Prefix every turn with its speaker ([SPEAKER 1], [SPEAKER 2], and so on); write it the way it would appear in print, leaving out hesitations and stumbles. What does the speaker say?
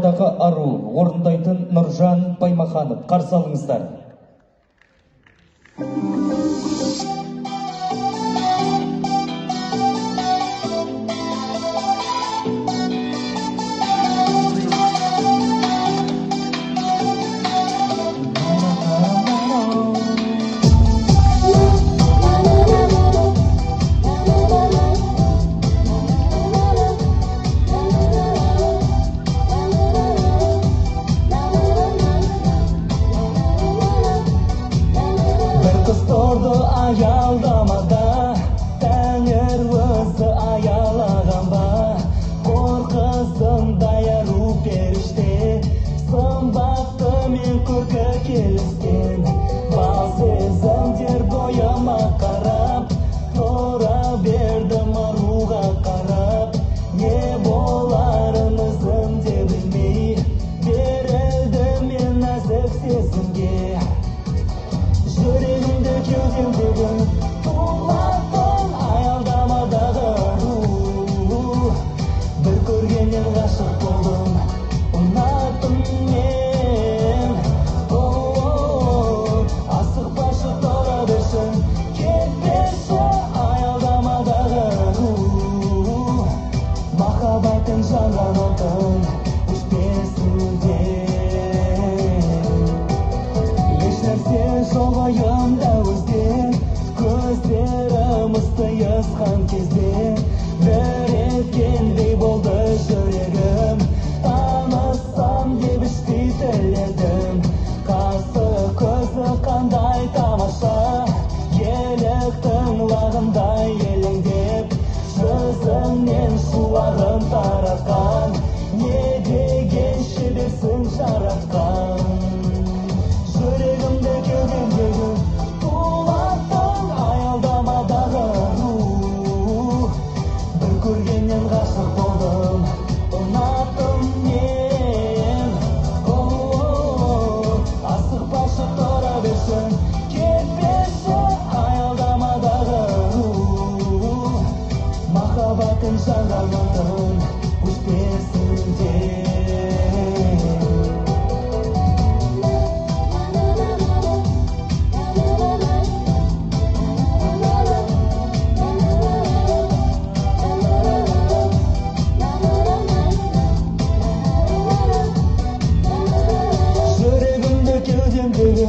[SPEAKER 1] айналадағы ару орындайтын Нұржан Баймаханов, қарсы алыңыздар. Құсторды аялдамада, тәңір өзі аялаған ба, қорқысындай ару періште, сымбатты мен көркі келіскен, бал сезімдер бойыма қарап, тұра бердім аруға қарап, не боларын өзім де білмей, берілдім мен нәзік сезімге. Жүрегімді кеудемдегі тулаттың аялдамадағы ару, бір көргеннен ғашық болдым, ұнаттым мен. Асықпашы тұра берші, кетпеші аялдамадағы ару, махаббаттың жанған отын өшпесінде. Жолайымда өзде, көздерім ыстайысқан кезде, бір еткендей болды жүрегім, таныссам деп іштей тіледім. Қасы көзі қандай тамаша, еліктің лағындай елеңдеп, жүзіңнен шуағын таратқан, не деген шеберсің жаратқан. Жүрегімді кеудемдегі тулаттың аялдамадағы ару, бір көргеннен ғашық болдым, ұнаттым мен. Асықпашы тұра берші, кетпеші аялдамадағы ару, махаббаттың жанған отын өшпесінде. Жүрегімді кеудемдегі